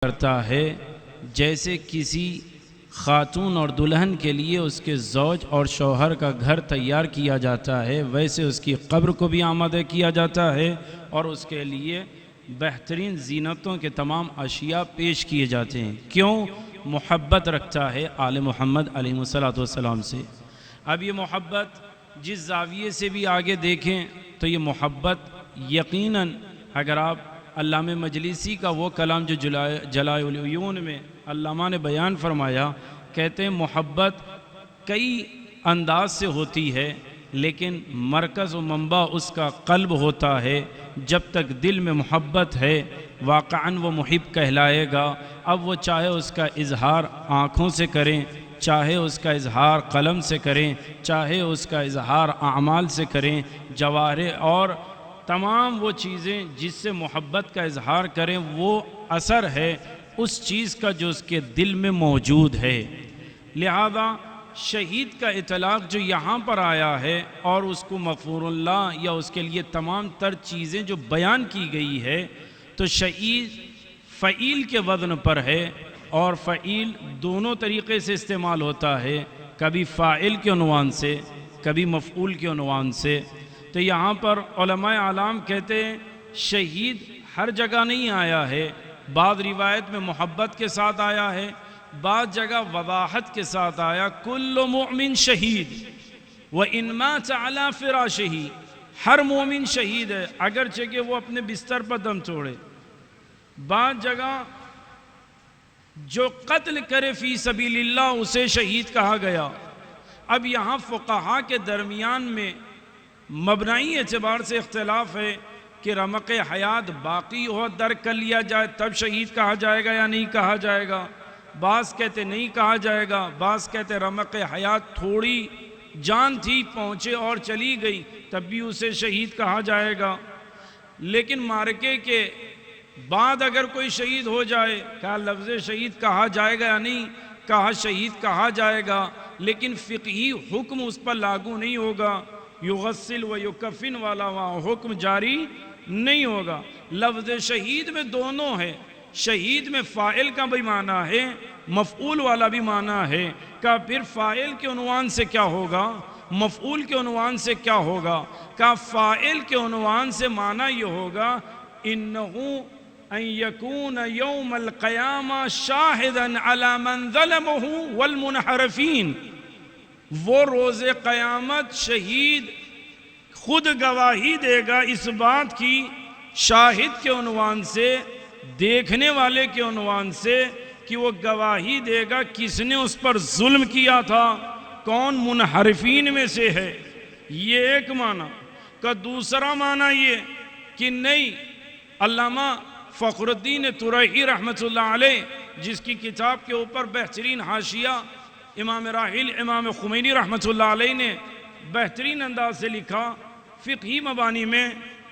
کرتا ہے جیسے کسی خاتون اور دلہن کے لیے اس کے زوج اور شوہر کا گھر تیار کیا جاتا ہے، ویسے اس کی قبر کو بھی آمادہ کیا جاتا ہے اور اس کے لیے بہترین زینتوں کے تمام اشیاء پیش کیے جاتے ہیں۔ کیوں؟ محبت رکھتا ہے آل محمد علیہ السلام سے۔ اب یہ محبت جس زاویے سے بھی آگے دیکھیں تو یہ محبت یقیناً، اگر آپ علامہ مجلسی کا وہ کلام جو جلائے العیون میں علامہ نے بیان فرمایا، کہتے ہیں محبت کئی انداز سے ہوتی ہے، لیکن مرکز و منبع اس کا قلب ہوتا ہے۔ جب تک دل میں محبت ہے واقعاً وہ محب کہلائے گا۔ اب وہ چاہے اس کا اظہار آنکھوں سے کریں، چاہے اس کا اظہار قلم سے کریں، چاہے اس کا اظہار اعمال سے کریں، جوارح اور تمام وہ چیزیں جس سے محبت کا اظہار کریں، وہ اثر ہے اس چیز کا جو اس کے دل میں موجود ہے۔ لہذا شہید کا اطلاق جو یہاں پر آیا ہے اور اس کو مغفور اللہ یا اس کے لیے تمام تر چیزیں جو بیان کی گئی ہے، تو شہید فعیل کے وزن پر ہے، اور فعیل دونوں طریقے سے استعمال ہوتا ہے، کبھی فاعل کے عنوان سے، کبھی مفعول کے عنوان سے۔ تو یہاں پر علماء اعلام کہتے ہیں شہید ہر جگہ نہیں آیا ہے، بعض روایت میں محبت کے ساتھ آیا ہے، بعض جگہ وضاحت کے ساتھ آیا، کل مؤمن شہید وَإِن مَاتَ عَلَى فِرَاشِهِ، ہر مومن شہید ہے اگرچہ کہ وہ اپنے بستر پر دم توڑے۔ بعض جگہ جو قتل کرے فی سبیل اللہ اسے شہید کہا گیا۔ اب یہاں فقہاء کے درمیان میں مبنائی اعتبار سے اختلاف ہے کہ رمق حیات باقی ہو درک کر لیا جائے تب شہید کہا جائے گا یا نہیں کہا جائے گا۔ بعض کہتے نہیں کہا جائے گا، بعض کہتے رمق حیات تھوڑی جان تھی پہنچے اور چلی گئی تب بھی اسے شہید کہا جائے گا۔ لیکن مارکے کے بعد اگر کوئی شہید ہو جائے، کہا لفظ شہید کہا جائے گا یا نہیں کہا شہید کہا جائے گا، لیکن فقہی حکم اس پر لاگو نہیں ہوگا، یغسل و یکفن والا وہاں حکم جاری نہیں ہوگا۔ لفظ شہید میں دونوں ہے، شہید میں فاعل کا بھی معنی ہے، مفعول والا بھی معنی ہے۔ کہ پھر فاعل کے عنوان سے کیا ہوگا، مفعول کے عنوان سے کیا ہوگا؟ کہ فاعل کے عنوان سے معنی یہ ہوگا انہو ان یکون یوم القیامہ شاہدا علی من ظلمہ والمنحرفین، وہ روز قیامت شہید خود گواہی دے گا اس بات کی، شاہد کے عنوان سے، دیکھنے والے کے عنوان سے، کہ وہ گواہی دے گا کس نے اس پر ظلم کیا تھا، کون منحرفین میں سے ہے۔ یہ ایک معنی کا۔ دوسرا معنی یہ کہ نہیں، علامہ فخر الدین ترئی رحمۃ اللہ علیہ جس کی کتاب کے اوپر بہترین حاشیہ امام راحل امام خمینی رحمۃ اللہ علیہ نے بہترین انداز سے لکھا، فقہی مبانی میں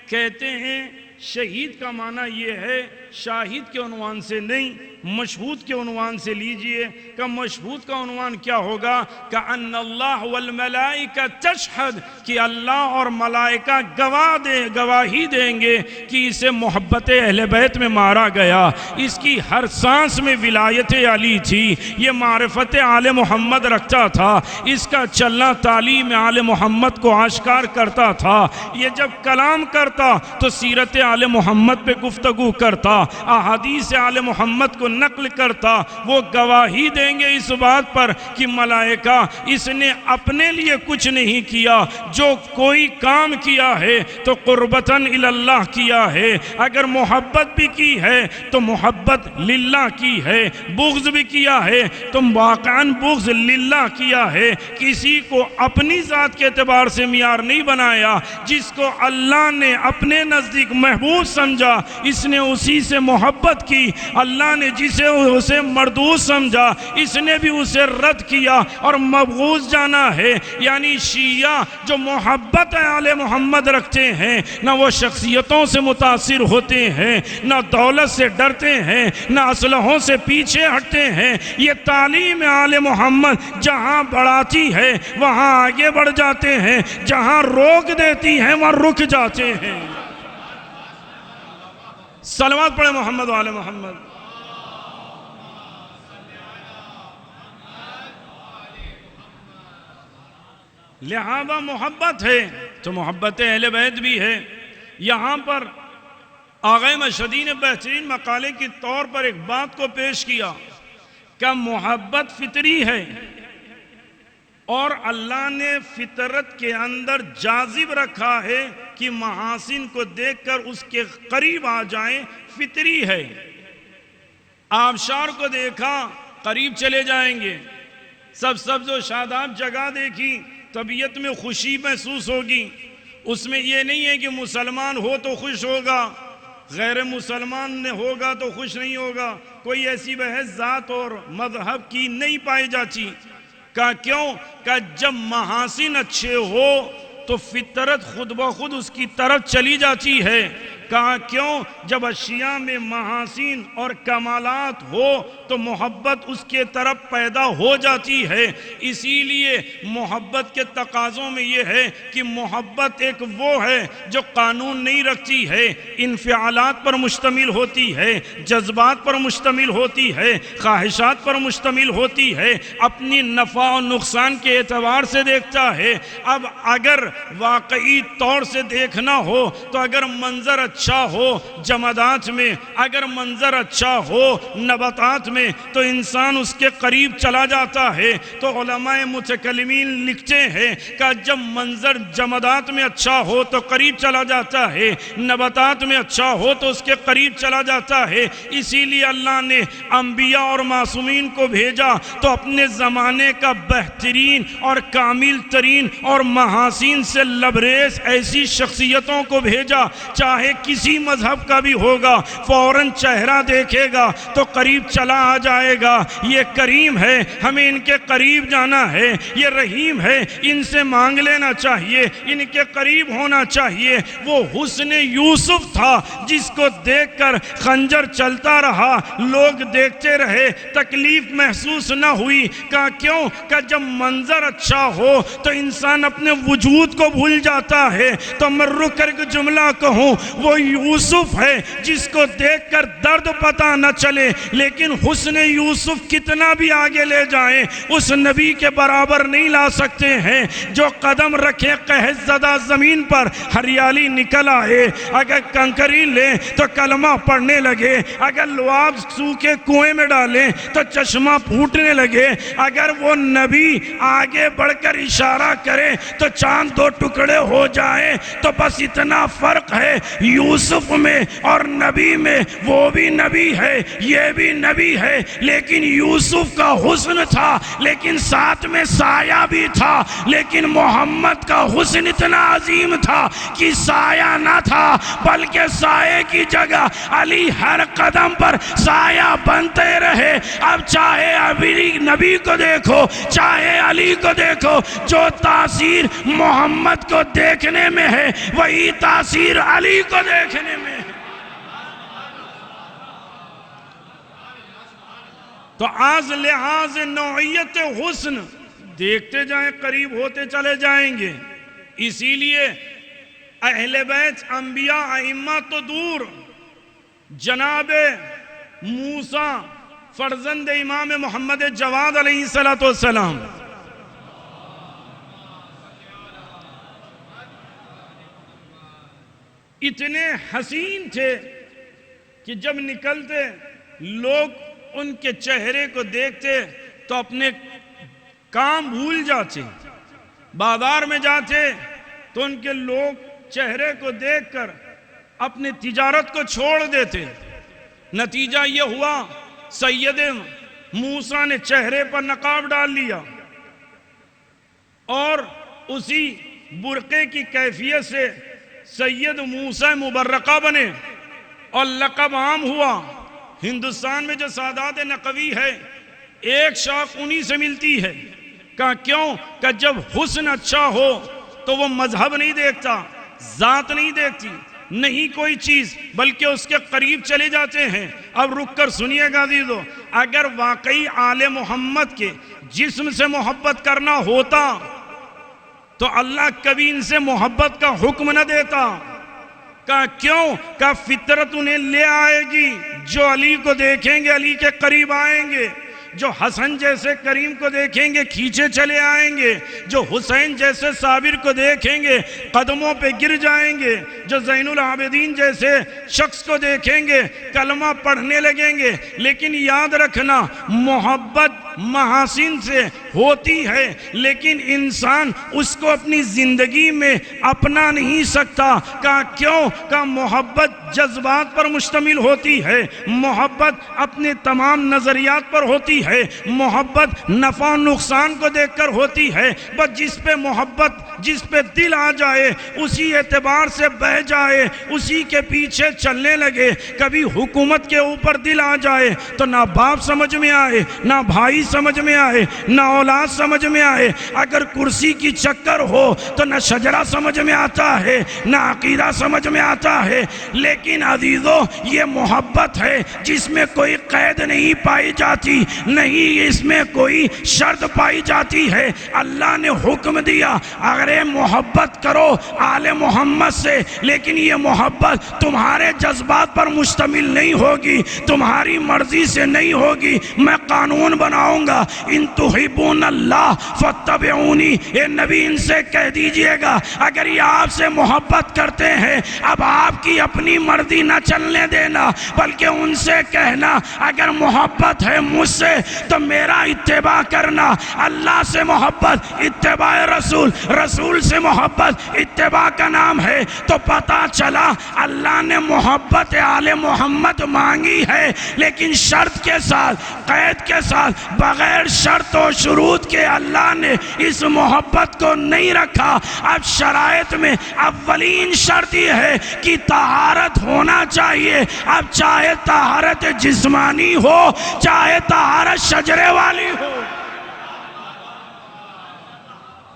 کہتے ہیں شہید کا معنی یہ ہے شاہد کے عنوان سے نہیں، مشہود کے عنوان سے لیجئے۔ کہ مشہود کا عنوان کیا ہوگا؟ کہ ان اللہ والملائکہ تشہد، کہ اللہ اور ملائکہ گواہی دیں گے کہ اسے محبت اہل بیت میں مارا گیا، اس کی ہر سانس میں ولایت علی تھی، یہ معرفت آل محمد رکھتا تھا، اس کا چلنا تعلیم آل محمد کو آشکار کرتا تھا، یہ جب کلام کرتا تو سیرت آل محمد پہ گفتگو کرتا، احادیث آل محمد کو نقل کرتا۔ وہ گواہی دیں گے اس بات پر کہ ملائکہ اس نے اپنے لیے کچھ نہیں کیا، جو کوئی کام کیا ہے تو قربتاً اللہ کیا ہے، اگر محبت بھی کی ہے تو محبت للہ کی ہے، بغض بھی کیا ہے تو واقعاً بغض للہ کیا ہے۔ کسی کو اپنی ذات کے اعتبار سے معیار نہیں بنایا، جس کو اللہ نے اپنے نزدیک محبوب سمجھا اس نے اسی سے محبت کی، اللہ نے جسے اسے مردود سمجھا اس نے بھی اسے رد کیا اور مبغوض جانا ہے۔ یعنی شیعہ جو محبت آل محمد رکھتے ہیں، نہ وہ شخصیتوں سے متاثر ہوتے ہیں، نہ دولت سے ڈرتے ہیں، نہ اسلحوں سے پیچھے ہٹتے ہیں۔ یہ تعلیم آل محمد جہاں بڑھاتی ہے وہاں آگے بڑھ جاتے ہیں، جہاں روک دیتی ہے وہاں رک جاتے ہیں۔ صلوات پڑھیں محمد و آل محمد۔ لہذا محبت ہے تو محبت اہل بیت بھی ہے۔ یہاں پر آغا مشہدی نے بہترین مقالے کے طور پر ایک بات کو پیش کیا کہ محبت فطری ہے، اور اللہ نے فطرت کے اندر جاذب رکھا ہے کہ محاسن کو دیکھ کر اس کے قریب آ جائیں، فطری ہے۔ آبشار کو دیکھا قریب چلے جائیں گے، سبز و شاداب جگہ دیکھی طبیعت میں خوشی محسوس ہوگی۔ اس میں یہ نہیں ہے کہ مسلمان ہو تو خوش ہوگا، غیر مسلمان ہوگا تو خوش نہیں ہوگا، کوئی ایسی بحث ذات اور مذہب کی نہیں پائی جاتی۔ کہا کیوں؟ کہ جب محاسن اچھے ہو تو فطرت خود بخود اس کی طرف چلی جاتی ہے۔ کہا کیوں؟ جب اشیاء میں محاسن اور کمالات ہو تو محبت اس کے طرف پیدا ہو جاتی ہے۔ اسی لیے محبت کے تقاضوں میں یہ ہے کہ محبت ایک وہ ہے جو قانون نہیں رکھتی ہے، انفعالات پر مشتمل ہوتی ہے، جذبات پر مشتمل ہوتی ہے، خواہشات پر مشتمل ہوتی ہے، اپنی نفع و نقصان کے اعتبار سے دیکھتا ہے۔ اب اگر واقعی طور سے دیکھنا ہو تو اگر منظر اچھا ہو جمادات میں، اگر منظر اچھا ہو نباتات میں تو انسان اس کے قریب چلا جاتا ہے۔ تو علماء متکلمین لکھتے ہیں کہ جب منظر جمادات میں اچھا ہو تو قریب چلا جاتا ہے، نباتات میں اچھا ہو تو اس کے قریب چلا جاتا ہے۔ اسی لیے اللہ نے انبیاء اور معصومین کو بھیجا تو اپنے زمانے کا بہترین اور کامل ترین اور محاسن سے لبریز ایسی شخصیتوں کو بھیجا، چاہے کسی مذہب کا بھی ہوگا فوراً چہرہ دیکھے گا تو قریب چلا آ جائے گا۔ یہ کریم ہے، ہمیں ان کے قریب جانا ہے، یہ رحیم ہے، ان سے مانگ لینا چاہیے، ان کے قریب ہونا چاہیے۔ وہ حسن یوسف تھا جس کو دیکھ کر خنجر چلتا رہا، لوگ دیکھتے رہے، تکلیف محسوس نہ ہوئی۔ کہا کیوں؟ کہ جب منظر اچھا ہو تو انسان اپنے وجود کو بھول جاتا ہے۔ تو میں رک کر کے جملہ کہوں، وہ یوسف ہے جس کو دیکھ کر درد پتہ نہ چلے، لیکن حسن یوسف کتنا بھی آگے لے جائیں اس نبی کے برابر نہیں لا سکتے ہیں۔ جو قدم رکھے قحط زدہ زمین پر ہریالی نکل آئے، اگر کنکری لیں تو کلمہ پڑھنے لگے، اگر لعاب سوکھے کنویں میں ڈالیں تو چشمہ پھوٹنے لگے، اگر وہ نبی آگے بڑھ کر اشارہ کرے تو چاند دو ٹکڑے ہو جائیں۔ تو بس اتنا فرق ہے یوسف میں اور نبی میں، وہ بھی نبی ہے یہ بھی نبی ہے، لیکن یوسف کا حسن تھا لیکن ساتھ میں سایہ بھی تھا، لیکن محمد کا حسن اتنا عظیم تھا کہ سایہ نہ تھا بلکہ سایہ کی جگہ علی ہر قدم پر سایہ بنتے رہے۔ اب چاہے علی نبی کو دیکھو چاہے علی کو دیکھو، جو تاثیر محمد کو دیکھنے میں ہے وہی تاثیر علی کو دیکھنے میں ہے۔ تو آز لحاظ نوعیت حسن دیکھتے جائیں قریب ہوتے چلے جائیں گے۔ اسی لیے اہل بیت انبیاء ائمہ تو دور، جناب موسیٰ فرزند امام محمد جواد علیہ السلام اتنے حسین تھے کہ جب نکلتے لوگ ان کے چہرے کو دیکھتے تو اپنے کام بھول جاتے، بازار میں جاتے تو ان کے لوگ چہرے کو دیکھ کر اپنے تجارت کو چھوڑ دیتے۔ نتیجہ یہ ہوا سید موسیٰ نے چہرے پر نقاب ڈال لیا اور اسی برقعے کی کیفیت سے سید موسیٰ مبرقہ بنے اور لقب عام ہوا۔ ہندوستان میں جو سادات نقوی ہے ایک شاخ انہی سے ملتی ہے۔ کہا کیوں؟ کہ جب حسن اچھا ہو تو وہ مذہب نہیں دیکھتا، ذات نہیں دیکھتی، نہیں کوئی چیز، بلکہ اس کے قریب چلے جاتے ہیں۔ اب رک کر سنیے گا عزیزو، اگر واقعی آل محمد کے جسم سے محبت کرنا ہوتا تو اللہ کبھی ان سے محبت کا حکم نہ دیتا۔ کہا کیوں؟ کہ فطرت انہیں لے آئے گی، جو علی کو دیکھیں گے علی کے قریب آئیں گے، جو حسن جیسے کریم کو دیکھیں گے کھینچے چلے آئیں گے، جو حسین جیسے صابر کو دیکھیں گے قدموں پہ گر جائیں گے، جو زین العابدین جیسے شخص کو دیکھیں گے کلمہ پڑھنے لگیں گے۔ لیکن یاد رکھنا، محبت محاسن سے ہوتی ہے لیکن انسان اس کو اپنی زندگی میں اپنا نہیں سکتا۔ کہا کیوں؟ کہا محبت جذبات پر مشتمل ہوتی ہے، محبت اپنے تمام نظریات پر ہوتی ہے، محبت نفع و نقصان کو دیکھ کر ہوتی ہے۔ بس جس پہ محبت، جس پہ دل آ جائے، اسی اعتبار سے بہ جائے، اسی کے پیچھے چلنے لگے۔ کبھی حکومت کے اوپر دل آ جائے تو نہ باپ سمجھ میں آئے، نہ بھائی سمجھ میں آئے، نہ اولاد سمجھ میں آئے۔ اگر کرسی کی چکر ہو تو نہ شجرہ سمجھ میں آتا ہے، نہ عقیدہ سمجھ میں آتا ہے۔ لیکن عزیزو، یہ محبت ہے جس میں کوئی قید نہیں پائی جاتی، نہیں اس میں کوئی شرط پائی جاتی ہے۔ اللہ نے حکم دیا اگر یہ محبت کرو آل محمد سے، لیکن یہ محبت تمہارے جذبات پر مشتمل نہیں ہوگی، تمہاری مرضی سے نہیں ہوگی۔ میں قانون بناؤں گا، ان تحبون اللہ فاتبعونی۔ اے نبی ان سے کہہ دیجئے گا اگر یہ آپ سے محبت کرتے ہیں اب آپ کی اپنی مرضی نہ چلنے دینا، بلکہ ان سے کہنا اگر محبت ہے مجھ سے تو میرا اتباع کرنا۔ اللہ سے محبت اتباع رسول، رسول سے محبت اتباع کا نام ہے۔ تو پتہ چلا اللہ نے محبت آل محمد مانگی ہے، لیکن شرط کے ساتھ، قید کے ساتھ، بغیر شرط و شروط کے اللہ نے اس محبت کو نہیں رکھا۔ اب شرائط میں اولین شرط یہ ہے کہ طہارت ہونا چاہیے۔ اب چاہے طہارت جسمانی ہو، چاہے طہارت شجرے والی ہو۔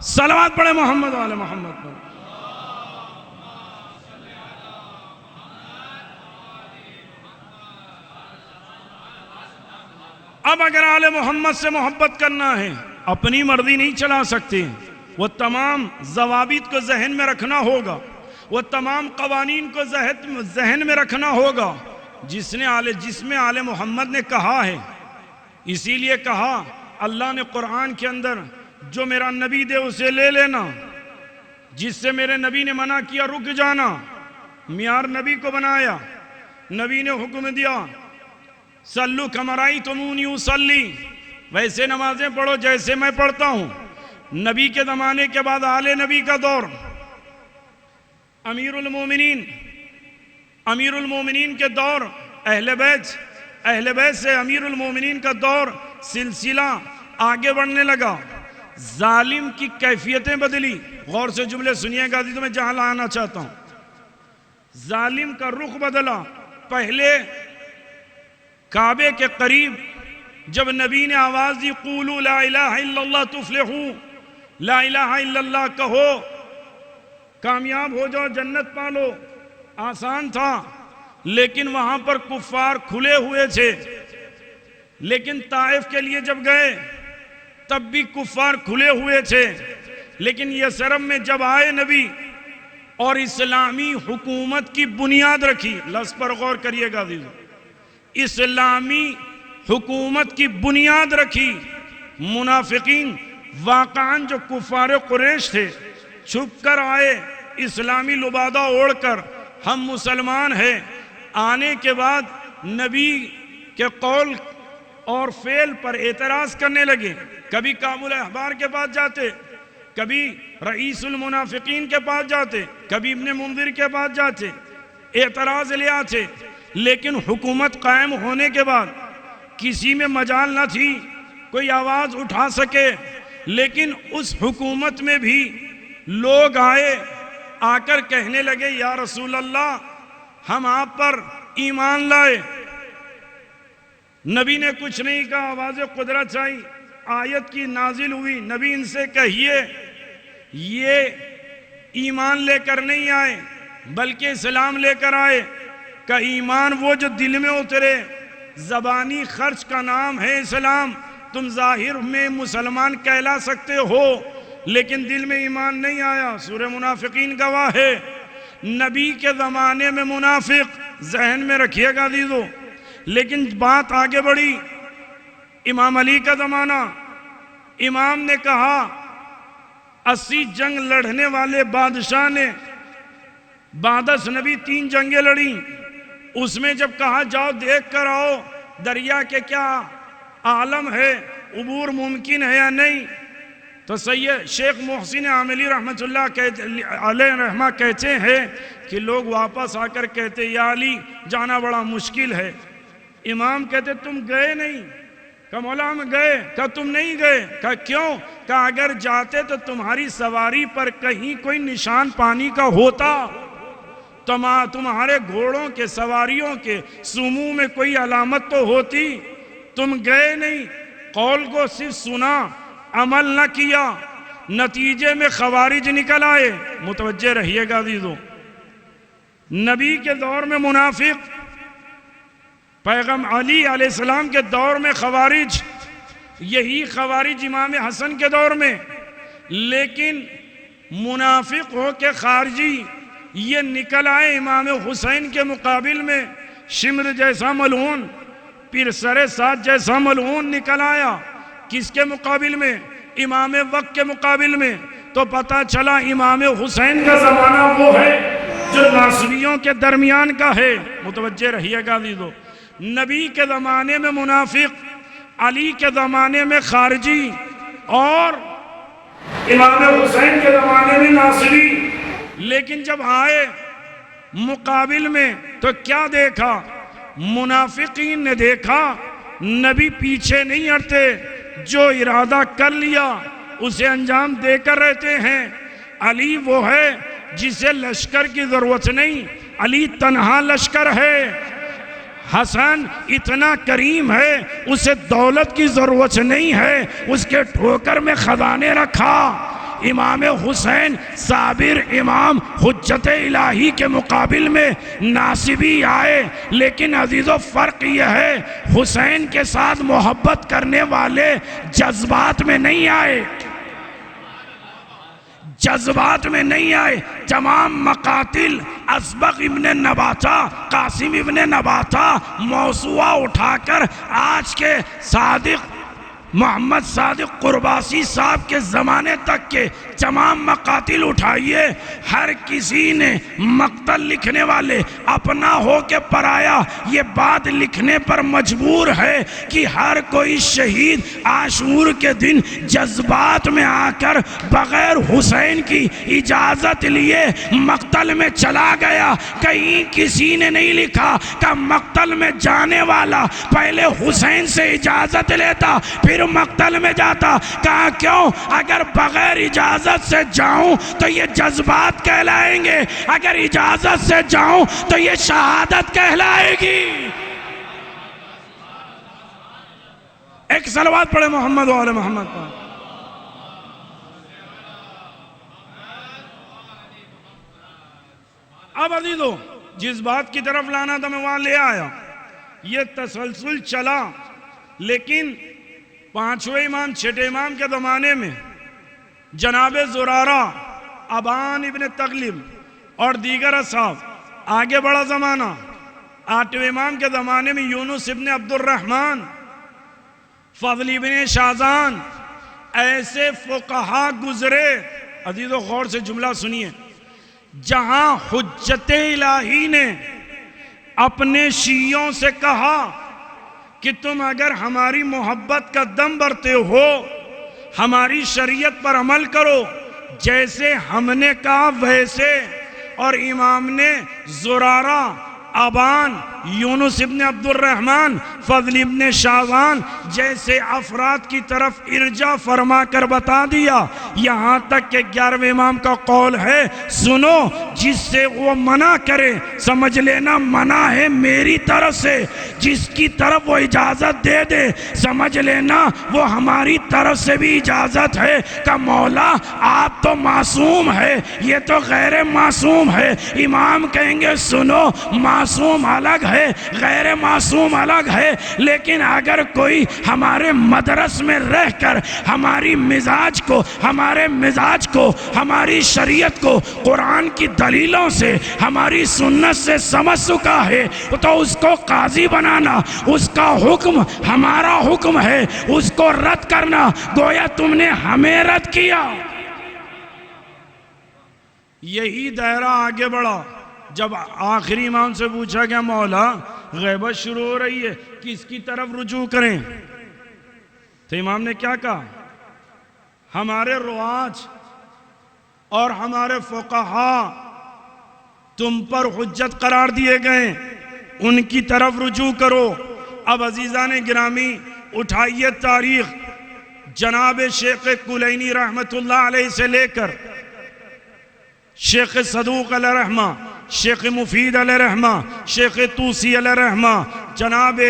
صلوات پڑھے محمد والے محمد پر۔ اب اگر آل محمد سے محبت کرنا ہے، اپنی مرضی نہیں چلا سکتے، وہ تمام ضوابط کو ذہن میں رکھنا ہوگا، وہ تمام قوانین کو ذہن میں رکھنا ہوگا جس میں آل محمد نے کہا ہے۔ اسی لیے کہا اللہ نے قرآن کے اندر جو میرا نبی دے اسے لے لینا، جس سے میرے نبی نے منع کیا رک جانا۔ معیار نبی کو بنایا، نبی نے حکم دیا صلو کما رأیتمونی اصلی، ویسے نمازیں پڑھو جیسے میں پڑھتا ہوں۔ نبی کے زمانے کے بعد آل نبی کا دور، امیر المومنین کے دور، اہل بیت سے امیر المومنین کا دور، سلسلہ آگے بڑھنے لگا۔ ظالم کی کیفیتیں بدلی۔ غور سے جملے سنیے گا تو میں جہاں لانا چاہتا ہوں۔ ظالم کا رخ بدلا۔ پہلے کعبے کے قریب جب نبی نے آواز دی قولوا لا الہ الا اللہ تفلحو، لا الہ الا اللہ کہو کامیاب ہو جاؤ، جنت پالو، آسان تھا۔ لیکن وہاں پر کفار کھلے ہوئے تھے۔ لیکن طائف کے لیے جب گئے تب بھی کفار کھلے ہوئے تھے۔ لیکن یثرب میں جب آئے نبی اور اسلامی حکومت کی بنیاد رکھی، لفظ پر غور کریے گا عزیزو، اسلامی حکومت کی بنیاد رکھی، منافقین واقعاً جو کفار قریش تھے چھپ کر آئے، اسلامی لبادہ اوڑھ کر ہم مسلمان ہیں۔ آنے کے بعد نبی کے قول اور فعل پر اعتراض کرنے لگے۔ کبھی کابل احبار کے پاس جاتے، کبھی رئیس المنافقین کے پاس جاتے، کبھی ابن منذر کے پاس جاتے، اعتراض لے آتے۔ لیکن حکومت قائم ہونے کے بعد کسی میں مجال نہ تھی کوئی آواز اٹھا سکے۔ لیکن اس حکومت میں بھی لوگ آئے، آ کر کہنے لگے یا رسول اللہ ہم آپ پر ایمان لائے۔ نبی نے کچھ نہیں کہا، آواز قدرت آئی، آیت کی نازل ہوئی، نبی ان سے کہیے یہ ایمان لے کر نہیں آئے بلکہ اسلام لے کر آئے۔ کہ ایمان وہ جو دل میں اترے، زبانی خرچ کا نام ہے اسلام۔ تم ظاہر میں مسلمان کہلا سکتے ہو لیکن دل میں ایمان نہیں آیا۔ سورہ منافقین گواہ ہے۔ نبی کے زمانے میں منافق، ذہن میں رکھیے گا عزیزو۔ لیکن بات آگے بڑھی، امام علی کا زمانہ، امام نے کہا 80 جنگ لڑنے والے بادشاہ نے بعدس نبی 3 جنگیں لڑیں، اس میں جب کہا جاؤ دیکھ کر آؤ دریا کے کیا عالم ہے، عبور ممکن ہے یا نہیں، تو سید شیخ محسن عاملی رحمۃ اللہ علیہ رحمہ کہتے ہیں کہ لوگ واپس آ کر کہتے یا علی جانا بڑا مشکل ہے۔ امام کہتے تم گئے نہیں؟ کہا مولا ہم گئے۔ کہا تم نہیں گئے؟ کہا کیوں؟ کہا اگر جاتے تو تمہاری سواری پر کہیں کوئی نشان پانی کا ہوتا، تمہارے گھوڑوں کے سواریوں کے سمو میں کوئی علامت تو ہوتی، تم گئے نہیں، قول کو صرف سنا عمل نہ کیا، نتیجے میں خوارج نکل آئے۔ متوجہ رہیے گا عزیزو، نبی کے دور میں منافق، پیغمبر علی علیہ السلام کے دور میں خوارج، یہی خوارج امام حسن کے دور میں، لیکن منافق ہو کے خارجی یہ نکل آئے امام حسین کے مقابل میں، شمر جیسا ملعون، پھر سر سات جیسا ملعون نکل آیا، کس کے مقابل میں؟ امام وقت کے مقابل میں۔ تو پتہ چلا امام حسین کا زمانہ وہ ہے جو ناصریوں کے درمیان کا ہے۔ متوجہ رہیے گا عزیزو، نبی کے زمانے میں منافق، علی کے زمانے میں خارجی، اور امام حسین کے زمانے میں ناصری، لیکن جب آئے مقابل میں تو کیا دیکھا؟ منافقین نے دیکھا نبی پیچھے نہیں ہٹتے، جو ارادہ کر لیا اسے انجام دے کر رہتے ہیں۔ علی وہ ہے جسے لشکر کی ضرورت نہیں، علی تنہا لشکر ہے۔ حسن اتنا کریم ہے، اسے دولت کی ضرورت نہیں ہے، اس کے ٹھوکر میں خزانے رکھا۔ امام حسین صابر امام حجت الہی کے مقابل میں ناصبی آئے، لیکن عزیزو فرق یہ ہے حسین کے ساتھ محبت کرنے والے جذبات میں نہیں آئے، جذبات میں نہیں آئے۔ تمام مقاتل اسبغ ابن نباتہ، قاسم ابن نباتہ موسوعہ اٹھا کر آج کے صادق محمد صادق قرباسی صاحب کے زمانے تک کے تمام مقاتل اٹھائیے، ہر کسی نے مقتل لکھنے والے اپنا ہو کے پرایا یہ بات لکھنے پر مجبور ہے کہ ہر کوئی شہید عاشور کے دن جذبات میں آ کر بغیر حسین کی اجازت لیے مقتل میں چلا گیا۔ کہیں کسی نے نہیں لکھا کہ مقتل میں جانے والا پہلے حسین سے اجازت لیتا پھر مقتل میں جاتا۔ کہا کیوں؟ اگر بغیر اجازت سے جاؤں تو یہ جذبات کہلائیں گے، اگر اجازت سے جاؤں تو یہ شہادت کہلائے گی۔ ایک صلوات پڑھے محمد و آل محمد پر۔ اب عزیزو جس بات کی طرف لانا تھا میں وہاں لے آیا، یہ تسلسل چلا، لیکن پانچویں امام چھٹے امام کے زمانے میں جناب زرارہ، ابان ابن تغلب اور دیگر اصحاب، آگے بڑا زمانہ آٹھویں امام کے زمانے میں یونس ابن عبد الرحمن، فضل ابن شازان، ایسے فقہا گزرے۔ عزیزو غور سے جملہ سنیے، جہاں حجت الہی نے اپنے شیعوں سے کہا کہ تم اگر ہماری محبت کا دم بھرتے ہو ہماری شریعت پر عمل کرو، جیسے ہم نے کہا ویسے، اور امام نے زرارہ، ابان، یونس ابن عبد الرحمن، فضل ابن شازان جیسے افراد کی طرف ارجاع فرما کر بتا دیا، یہاں تک کہ 11ویں امام کا قول ہے سنو، جس سے وہ منع کرے سمجھ لینا منع ہے میری طرف سے، جس کی طرف وہ اجازت دے دے سمجھ لینا وہ ہماری طرف سے بھی اجازت ہے کہ مولا آپ تو معصوم ہے، یہ تو غیر معصوم ہے۔ امام کہیں گے سنو، معصوم الگ ہے، غیر معصوم الگ ہے، لیکن اگر کوئی ہمارے مدرس میں رہ کر ہمارے مزاج کو ہماری شریعت کو قرآن کی دلیلوں سے ہماری سنت سے سمجھ چکا ہے تو اس کو قاضی بنانا اس کا حکم ہمارا حکم ہے، اس کو رد کرنا گویا تم نے ہمیں رد کیا۔ یہی دائرہ آگے بڑھا جب آخری امام سے پوچھا کہ مولا غیبت شروع ہو رہی ہے، کس کی طرف رجوع کریں؟ تو امام نے کیا کہا؟ ہمارے رواج اور ہمارے فقہاء تم پر حجت قرار دیے گئے، ان کی طرف رجوع کرو۔ اب عزیزان گرامی اٹھائیے تاریخ جناب شیخ کلینی رحمت اللہ علیہ سے لے کر شیخ صدوق علیہ رحمہ، شیخ مفید علیہ رحمہ، شیخ توسی علیہ رحمہ، جناب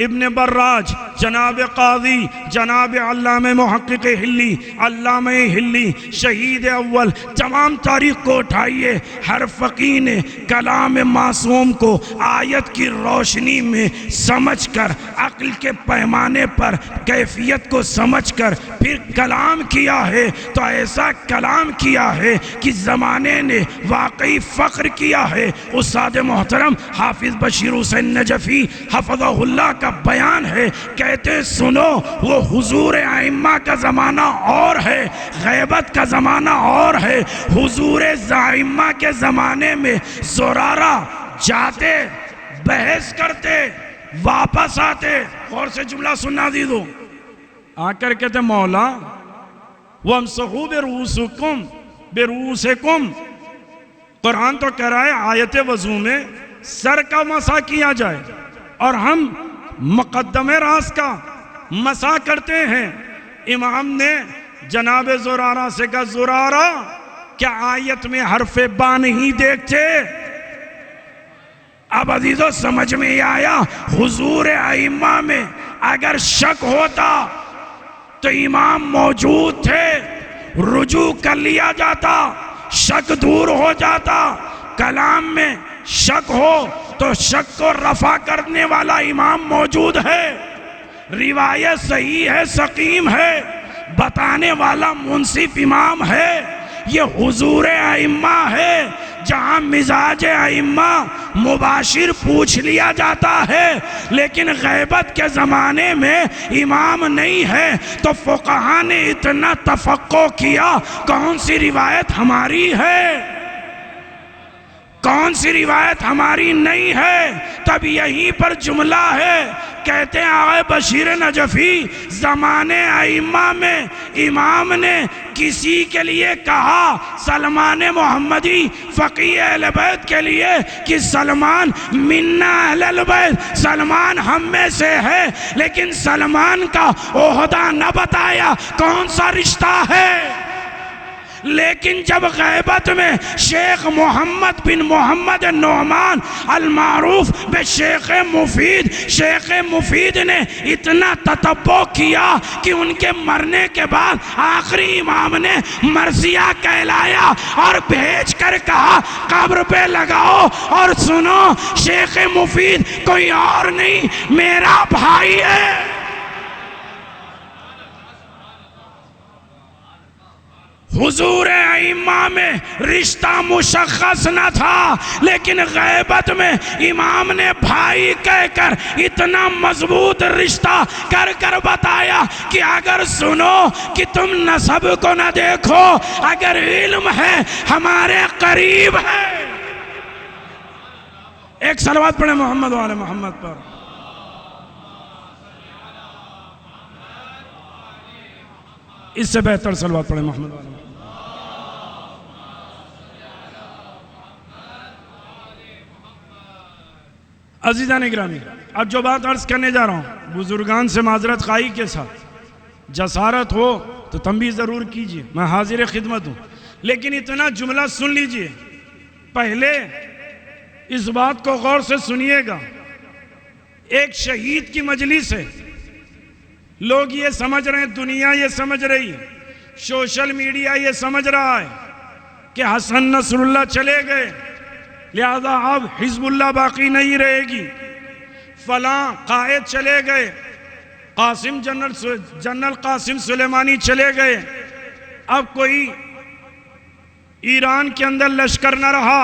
ابن براج، جناب قاضی، جناب علامہ محقق ہلی، علامہ ہلی، شہید اول، تمام تاریخ کو اٹھائیے۔ ہر فقیہ نے کلام معصوم کو آیت کی روشنی میں سمجھ کر، عقل کے پیمانے پر کیفیت کو سمجھ کر پھر کلام کیا ہے، تو ایسا کلام کیا ہے کہ زمانے نے واقعی فخر کیا ہے۔ استاد محترم حافظ بشیر حسین نجفی حفظہ اللہ کا بیان ہے، کہتے سنو وہ حضور ائمہ کا زمانہ اور ہے، غیبت کا زمانہ اور ہے۔ حضور ائمہ کے زمانے میں زرارہ جاتے، بحث کرتے، واپس آتے، غور سے جملہ سننا دیدو، آ کر کہتے مولا وَامْسَحُوا بِرُؤُوسِكُمْ، قرآن تو کہہ رہا ہے آیت وضو میں سر کا مسح کیا جائے، اور ہم مقدم راس کا مسح کرتے ہیں۔ امام نے جناب زرارہ سے کہا زرارہ کیا آیت میں حرف با نہیں دیکھتے؟ اب عزیزو سمجھ میں یہ آیا، حضور ائمہ میں اگر شک ہوتا تو امام موجود تھے، رجوع کر لیا جاتا، شک دور ہو جاتا۔ کلام میں شک ہو تو شک کو رفع کرنے والا امام موجود ہے، روایت صحیح ہے، سقیم ہے، بتانے والا منصف امام ہے۔ یہ حضور ائمہ ہے جہاں مزاج ائمہ مباشر پوچھ لیا جاتا ہے، لیکن غیبت کے زمانے میں امام نہیں ہے تو فقہاء نے اتنا تفقہ کیا کون سی روایت ہماری ہے، کون سی روایت ہماری نہیں ہے۔ تب یہیں پر جملہ ہے، کہتے ہیں آقا بشیر نجفی زمانے ائمہ میں امام نے کسی کے لیے کہا، سلمان محمدی فقیہ اہل بیت کے لیے، کہ سلمان منا اہل البیت، سلمان ہم میں سے ہے، لیکن سلمان کا عہدہ نہ بتایا کون سا رشتہ ہے۔ لیکن جب غیبت میں شیخ محمد بن محمد نعمان المعروف بے شیخ مفید نے اتنا تتبع کیا کہ ان کے مرنے کے بعد آخری امام نے مرثیہ کہلایا اور بھیج کر کہا قبر پہ لگاؤ اور سنو شیخ مفید کوئی اور نہیں میرا بھائی ہے۔ حضور ائمہ میں رشتہ مشخص نہ تھا، لیکن غیبت میں امام نے بھائی کہہ کر اتنا مضبوط رشتہ کر کر بتایا کہ اگر سنو کہ تم نسب کو نہ دیکھو، اگر علم ہے ہمارے قریب ہے۔ ایک صلوات پڑھیں محمد و آل محمد پر۔ اس سے بہتر صلوات پڑھیں محمد و آل محمد۔ عزیزان گرامی، اب جو بات عرض کرنے جا رہا ہوں بزرگان سے معذرت خواہی کے ساتھ، جسارت ہو تو تنبیہ ضرور کیجئے، میں حاضر خدمت ہوں، لیکن اتنا جملہ سن لیجئے، پہلے اس بات کو غور سے سنیے گا۔ ایک شہید کی مجلس ہے، لوگ یہ سمجھ رہے ہیں، دنیا یہ سمجھ رہی ہے، سوشل میڈیا یہ سمجھ رہا ہے کہ حسن نصر اللہ چلے گئے لہذا اب حزب اللہ باقی نہیں رہے گی۔ فلاں قائد چلے گئے، جنرل قاسم سلیمانی چلے گئے، اب کوئی ایران کے اندر لشکر نہ رہا،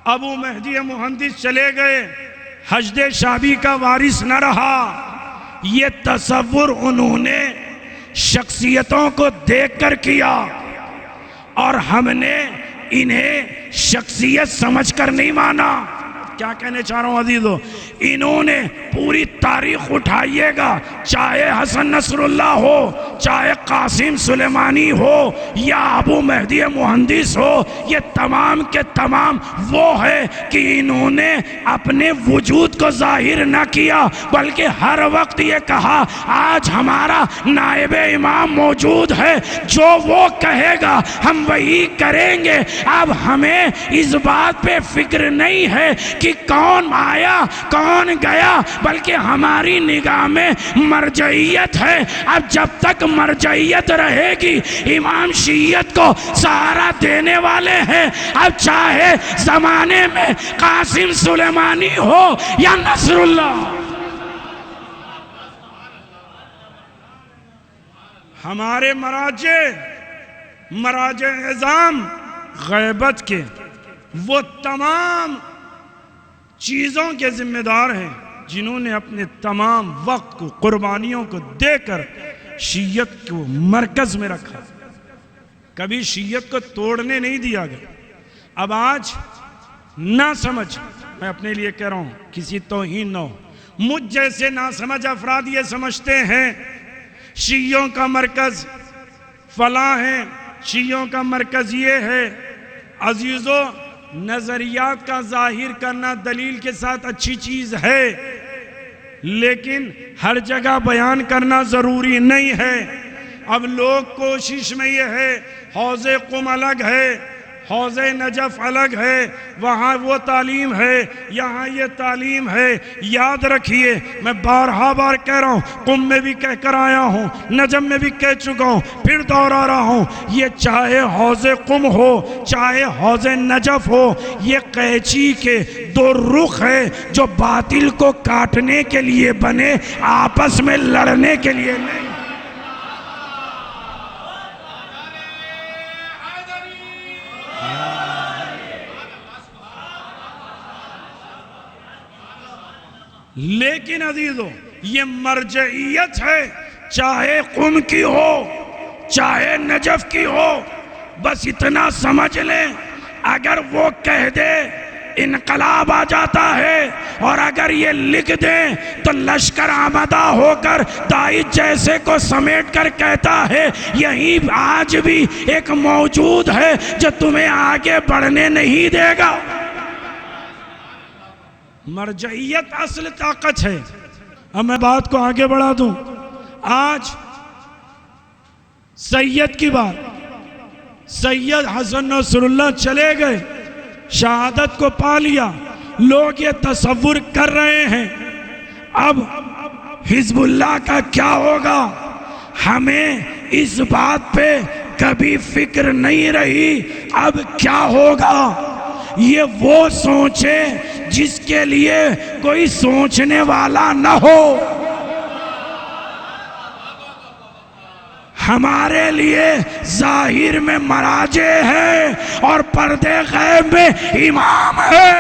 ابو مہدی مہندس چلے گئے، حشد شعبی کا وارث نہ رہا۔ یہ تصور انہوں نے شخصیتوں کو دیکھ کر کیا، اور ہم نے انہیں شخصیت سمجھ کر نہیں مانا۔ کیا کہنے چاہ رہا ہوں عزیزو، انہوں نے پوری تاریخ اٹھائیے گا، چاہے حسن نصر اللہ ہو، چاہے قاسم سلیمانی ہو، یا ابو مہدی مہندس ہو، یہ تمام کے تمام وہ ہے کہ انہوں نے اپنے وجود کو ظاہر نہ کیا، بلکہ ہر وقت یہ کہا آج ہمارا نائب امام موجود ہے، جو وہ کہے گا ہم وہی کریں گے۔ اب ہمیں اس بات پہ فکر نہیں ہے کہ کون آیا کون گیا، بلکہ ہماری نگاہ میں مرجعیت ہے۔ اب جب تک مرجعیت رہے گی، امام شیعیت کو سہارا دینے والے ہیں، اب چاہے زمانے میں قاسم سلیمانی ہو یا نصر اللہ۔ ہمارے مراجع اعظام غیبت کے وہ تمام چیزوں کے ذمہ دار ہیں جنہوں نے اپنے تمام وقت کو، قربانیوں کو دے کر شیعت کو مرکز میں رکھا، کبھی شیعت کو توڑنے نہیں دیا گیا۔ اب آج نہ سمجھ، میں اپنے لیے کہہ رہا ہوں، کسی توہین نہ ہو، مجھ جیسے نہ سمجھ افراد یہ سمجھتے ہیں شیعوں کا مرکز فلاں ہے، شیعوں کا مرکز یہ ہے۔ عزیزو، نظریات کا ظاہر کرنا دلیل کے ساتھ اچھی چیز ہے، لیکن ہر جگہ بیان کرنا ضروری نہیں ہے۔ اب لوگ کوشش میں یہ ہے، حوض قم الگ ہے، حوض نجف الگ ہے، وہاں وہ تعلیم ہے، یہاں یہ تعلیم ہے۔ یاد رکھیے، میں بارہا بار کہہ رہا ہوں، قم میں بھی کہہ کر آیا ہوں، نجف میں بھی کہہ چکا ہوں، پھر دوہرا رہا ہوں، یہ چاہے حوض قم ہو چاہے حوض نجف ہو، یہ قینچی کے دو رخ ہے جو باطل کو کاٹنے کے لیے بنے، آپس میں لڑنے کے لیے نہیں۔ لیکن عزیزو، یہ مرجعیت ہے، چاہے قم کی ہو چاہے نجف کی ہو، بس اتنا سمجھ لیں، اگر وہ کہہ دے انقلاب آ جاتا ہے، اور اگر یہ لکھ دیں تو لشکر آمدہ ہو کر داعش جیسے کو سمیٹ کر کہتا ہے یہی آج بھی ایک موجود ہے جو تمہیں آگے بڑھنے نہیں دے گا۔ مرجعیت اصل طاقت ہے۔ اب میں بات کو آگے بڑھا دوں، آج سید کی بات، سید حسن نصر اللہ چلے گئے، شہادت کو پا لیا، لوگ یہ تصور کر رہے ہیں اب حزب اللہ کا کیا ہوگا۔ ہمیں اس بات پہ کبھی فکر نہیں رہی اب کیا ہوگا۔ یہ وہ سوچے جس کے لیے کوئی سوچنے والا نہ ہو۔ ہمارے لیے ظاہر میں مراجع ہے اور پردے غیب میں امام ہے۔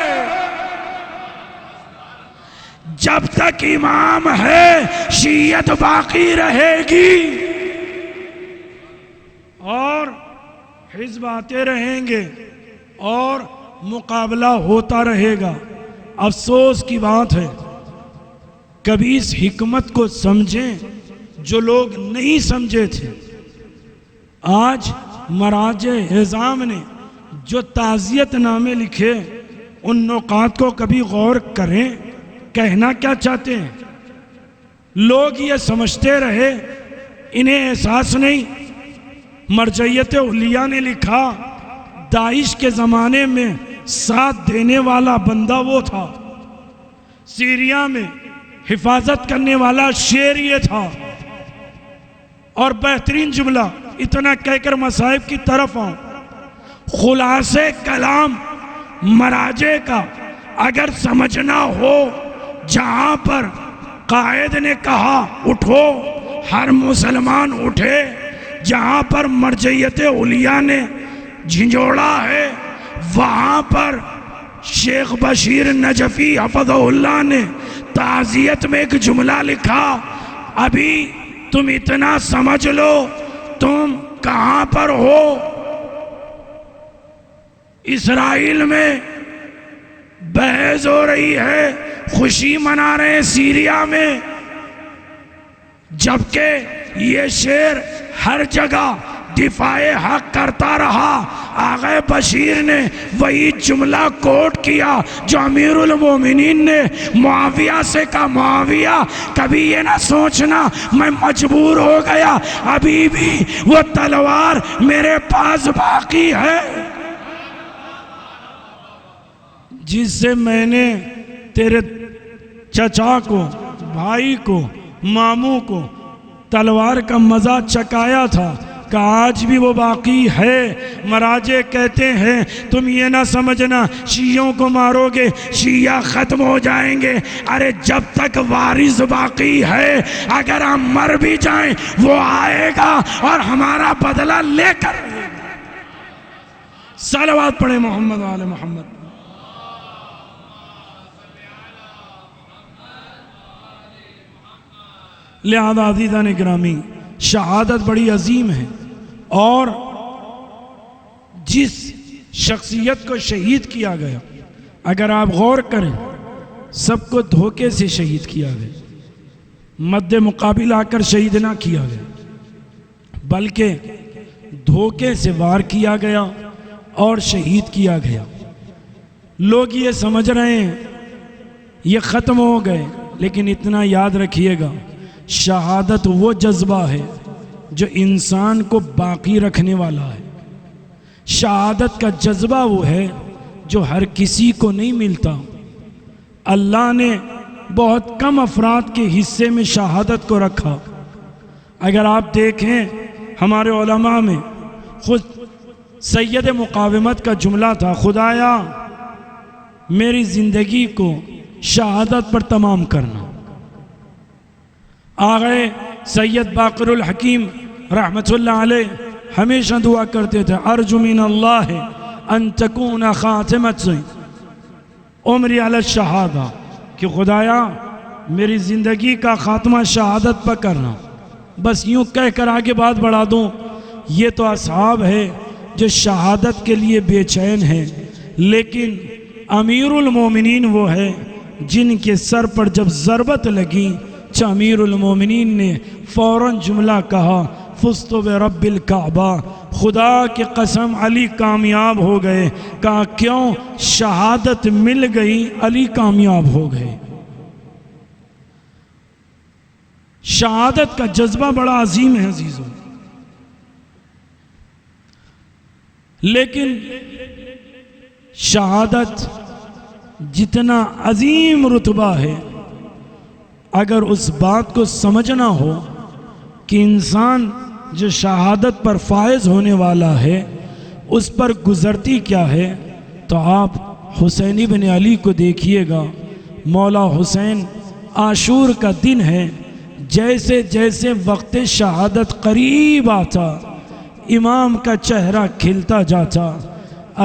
جب تک امام ہے شیعت باقی رہے گی اور حزب آتے رہیں گے اور مقابلہ ہوتا رہے گا۔ افسوس کی بات ہے، کبھی اس حکمت کو سمجھیں جو لوگ نہیں سمجھے تھے۔ آج مراجع اعظام نے جو تعزیت نامے لکھے، ان نقاط کو کبھی غور کریں، کہنا کیا چاہتے ہیں۔ لوگ یہ سمجھتے رہے، انہیں احساس نہیں۔ مرجعیت علیہ نے لکھا داعش کے زمانے میں ساتھ دینے والا بندہ وہ تھا، سیریا میں حفاظت کرنے والا شیر یہ تھا۔ اور بہترین جملہ، اتنا کہہ کر مصائب کی طرف آؤں، خلاصے کلام مراجع کا اگر سمجھنا ہو، جہاں پر قائد نے کہا اٹھو، ہر مسلمان اٹھے، جہاں پر مرجعیت علیہ نے جھنجھوڑا ہے، وہاں پر شیخ بشیر نجفی حفظہ اللہ نے تعزیت میں ایک جملہ لکھا، ابھی تم اتنا سمجھ لو تم کہاں پر ہو؟ اسرائیل میں بحث ہو رہی ہے، خوشی منا رہے ہیں سیریا میں، جبکہ یہ شیر ہر جگہ دفاع حق کرتا رہا۔ آغا بشیر نے وہی جملہ کوٹ کیا جو امیر المومنین نے معاویہ سے کہا، معاویہ کبھی یہ نہ سوچنا میں مجبور ہو گیا، ابھی بھی وہ تلوار میرے پاس باقی ہے جس سے میں نے تیرے چچا کو، بھائی کو، ماموں کو تلوار کا مزہ چکایا تھا، کہ آج بھی وہ باقی ہے۔ مراجع کہتے ہیں تم یہ نہ سمجھنا شیعوں کو مارو گے شیعہ ختم ہو جائیں گے، ارے جب تک وارث باقی ہے، اگر ہم مر بھی جائیں وہ آئے گا اور ہمارا بدلہ لے کر۔ صلوات پڑھیں محمد و آل محمد۔ لہذا عزیزان گرامی، شہادت بڑی عظیم ہے، اور جس شخصیت کو شہید کیا گیا، اگر آپ غور کریں، سب کو دھوکے سے شہید کیا گیا، مد مقابل آ کر شہید نہ کیا گیا، بلکہ دھوکے سے وار کیا گیا اور شہید کیا گیا۔ لوگ یہ سمجھ رہے ہیں یہ ختم ہو گئے، لیکن اتنا یاد رکھیے گا، شہادت وہ جذبہ ہے جو انسان کو باقی رکھنے والا ہے۔ شہادت کا جذبہ وہ ہے جو ہر کسی کو نہیں ملتا۔ اللہ نے بہت کم افراد کے حصے میں شہادت کو رکھا۔ اگر آپ دیکھیں ہمارے علماء میں خود سید مقاومت کا جملہ تھا، خدایا میری زندگی کو شہادت پر تمام کرنا۔ آغا سید باقر الحکیم رحمت اللہ علیہ ہمیشہ دعا کرتے تھے، ارجو من اللہ ان تکون خاتمت عمری علی الشہادہ، کہ خدایا میری زندگی کا خاتمہ شہادت پر کرنا۔ بس یوں کہہ کر آگے بات بڑھا دوں، یہ تو اصحاب ہے جو شہادت کے لیے بے چین ہیں، لیکن امیر المومنین وہ ہے جن کے سر پر جب ضربت لگی، امیر المومنین نے فوراً جملہ کہا، فزت برب الکعبہ، خدا کی قسم علی کامیاب ہو گئے۔ کہا کیوں؟ شہادت مل گئی، علی کامیاب ہو گئے۔ شہادت کا جذبہ بڑا عظیم ہے عزیزوں، لیکن شہادت جتنا عظیم رتبہ ہے، اگر اس بات کو سمجھنا ہو کہ انسان جو شہادت پر فائز ہونے والا ہے اس پر گزرتی کیا ہے، تو آپ حسین بن علی کو دیکھیے گا۔ مولا حسین عاشور کا دن ہے، جیسے جیسے وقت شہادت قریب آتا امام کا چہرہ کھلتا جاتا۔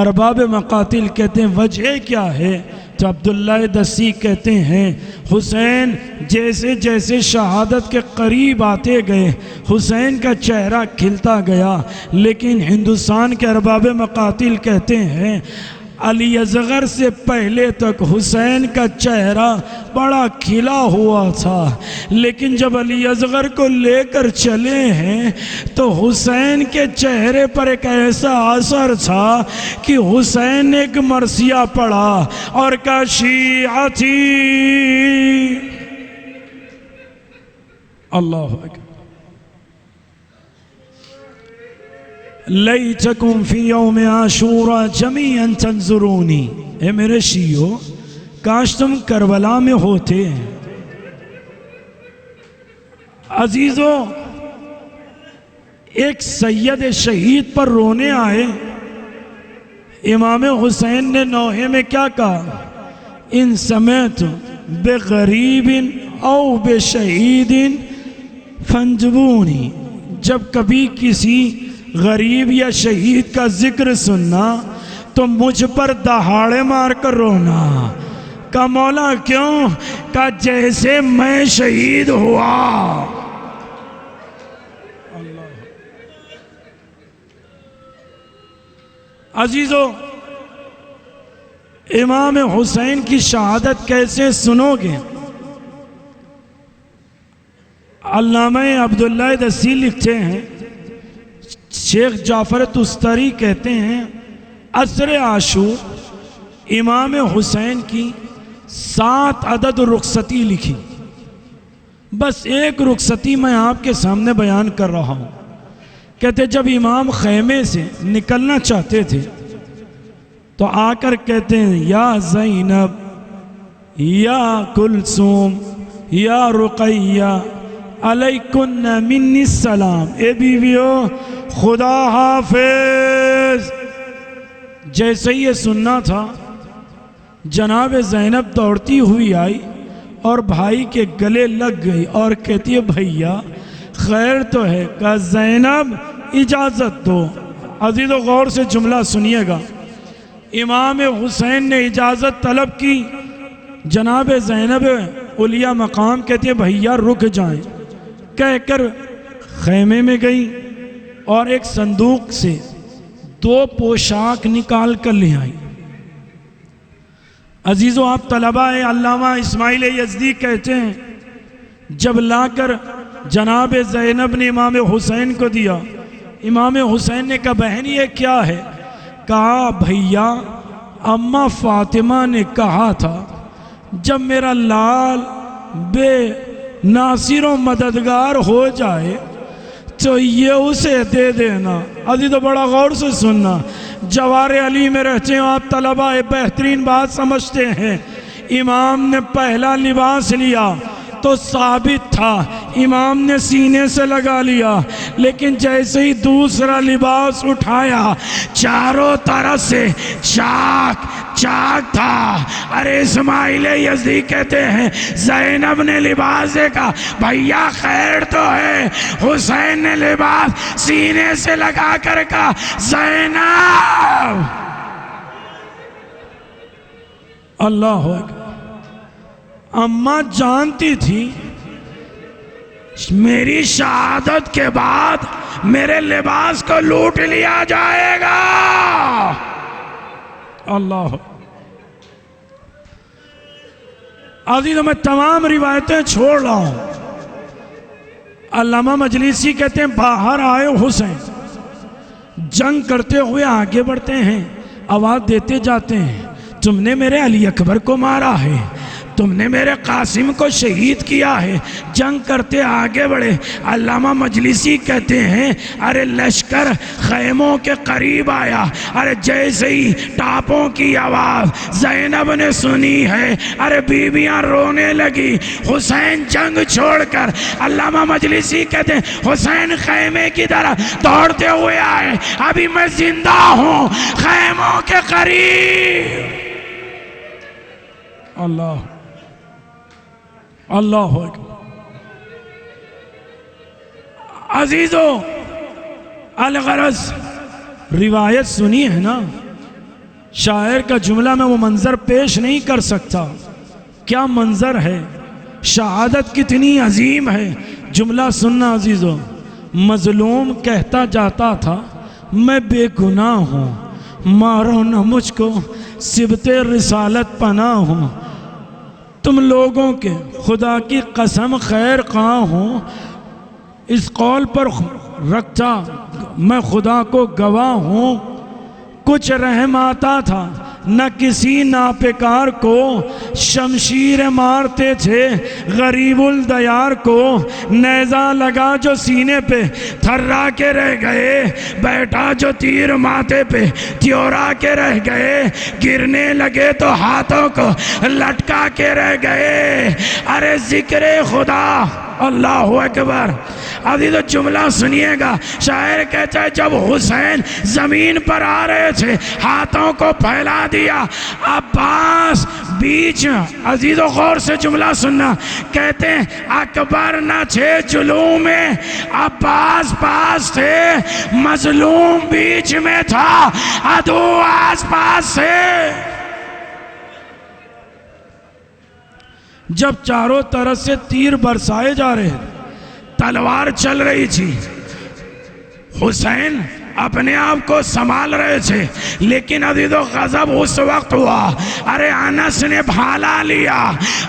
ارباب مقاتل کہتے ہیں وجہ کیا ہے؟ تو عبداللہ دسی کہتے ہیں حسین جیسے جیسے شہادت کے قریب آتے گئے حسین کا چہرہ کھلتا گیا، لیکن ہندوستان کے ارباب مقاتل کہتے ہیں علی اصغر سے پہلے تک حسین کا چہرہ بڑا کھلا ہوا تھا، لیکن جب علی اصغر کو لے کر چلے ہیں تو حسین کے چہرے پر ایک ایسا اثر تھا کہ حسین نے ایک مرثیہ پڑھا اور کہا شیعتی اللہ اکبر لیتکم فی یوم عاشورا جمیعا تنظرونی، اے میرے شیعو کاش تم کربلا میں ہوتے۔ عزیزو ایک سید شہید پر رونے آئے، امام حسین نے نوحے میں کیا کہا؟ ان سمیت بغریب او بشہید فانجبونی، جب کبھی کسی غریب یا شہید کا ذکر سننا تو مجھ پر دہاڑے مار کر رونا۔ کہا مولا کیوں؟ کہا جیسے میں شہید ہوا۔ عزیزو، امام حسین کی شہادت کیسے سنو گے؟ علامہ عبداللہ دسی لکھتے ہیں، شیخ جعفر تستری کہتے ہیں عصر عاشور امام حسین کی 7 عدد رخصتی لکھی۔ بس ایک رخصتی میں آپ کے سامنے بیان کر رہا ہوں۔ کہتے جب امام خیمے سے نکلنا چاہتے تھے تو آ کر کہتے ہیں یا زینب یا کلثوم یا رقیہ علیکن منی السلام، اے بیویو خدا حافظ۔ جیسے یہ سننا تھا جناب زینب دوڑتی ہوئی آئی اور بھائی کے گلے لگ گئی اور کہتی ہے بھیا خیر تو ہے؟ کہا زینب اجازت دو۔ عزیزو غور سے جملہ سنیے گا، امام حسین نے اجازت طلب کی، جناب زینب علیہ مقام کہتی ہے بھیا رک جائیں، کہہ کر خیمے میں گئی اور ایک صندوق سے 2 پوشاک نکال کر لے آئی۔ عزیزو آپ طلبہ علامہ اسماعیل یزدی کہتے ہیں جب لا کر جناب زینب نے امام حسین کو دیا، امام حسین نے کہا بہن یہ کیا ہے؟ کہا بھیا اماں فاطمہ نے کہا تھا جب میرا لال بے ناصر و مددگار ہو جائے تو یہ اسے دے دینا۔ عزیزو بڑا غور سے سننا، جوار علی میں رہتے ہیں آپ طلبہ بہترین بات سمجھتے ہیں۔ امام نے پہلا لباس لیا تو ثابت تھا، امام نے سینے سے لگا لیا، لیکن جیسے ہی دوسرا لباس اٹھایا چاروں طرف سے چاک چاک تھا۔ ارے اسماعیل یزدی کہتے ہیں زینب نے لباس دیکھا، بھیا خیر تو ہے؟ حسین نے لباس سینے سے لگا کر کہا زینب۔ اللہ اکبر۔ اماں جانتی تھی میری شہادت کے بعد میرے لباس کو لوٹ لیا جائے گا۔ اللہ عزیزوں میں تمام روایتیں چھوڑ رہا ہوں۔ علامہ مجلسی کہتے ہیں باہر آئے حسین، جنگ کرتے ہوئے آگے بڑھتے ہیں، آواز دیتے جاتے ہیں تم نے میرے علی اکبر کو مارا ہے، تم نے میرے قاسم کو شہید کیا ہے۔ جنگ کرتے آگے بڑھے۔ علامہ مجلسی کہتے ہیں ارے لشکر خیموں کے قریب آیا، ارے جیسے ہی ٹاپوں کی آواز زینب نے سنی ہے، ارے بیویاں رونے لگی۔ حسین جنگ چھوڑ کر، علامہ مجلسی کہتے ہیں حسین خیمے کی طرف دوڑتے ہوئے آئے، ابھی میں زندہ ہوں خیموں کے قریب۔ اللہ اللہ عزیزو الغرض روایت سنی ہے نا، شاعر کا جملہ میں وہ منظر پیش نہیں کر سکتا۔ کیا منظر ہے، شہادت کتنی عظیم ہے۔ جملہ سننا عزیزو، مظلوم کہتا جاتا تھا میں بے گناہ ہوں، مارو نہ مجھ کو صبت رسالت پناہ ہوں، تم لوگوں کے خدا کی قسم خیر خواہ ہوں، اس قول پر رکھتا میں خدا کو گواہ ہوں، کچھ رحم آتا تھا نہ کسی ناپکار کو، شمشیر مارتے تھے غریب الدیار کو، نیزہ لگا جو سینے پہ تھرا کے رہ گئے، بیٹھا جو تیر ماتھے پہ تیورا کے رہ گئے، گرنے لگے تو ہاتھوں کو لٹکا کے رہ گئے۔ ارے ذکر خدا، اللہ اکبر۔ عزیزو جملہ سنیے گا، شاعر کہتا ہے جب حسین زمین پر آ رہے تھے ہاتھوں کو پھیلا دیا، عباس بیچ عزیزو غور سے جملہ سننا، کہتے ہیں اکبر نہ تھے جلوم میں، عباس پاس تھے، مظلوم بیچ میں تھا، عدو آس پاس سے۔ جب چاروں طرف سے تیر برسائے جا رہے، تلوار چل رہی تھی، حسین اپنے آپ کو سنبھال رہے تھے، لیکن عزیز و غضب اس وقت ہوا، ارے انس نے بھالا لیا،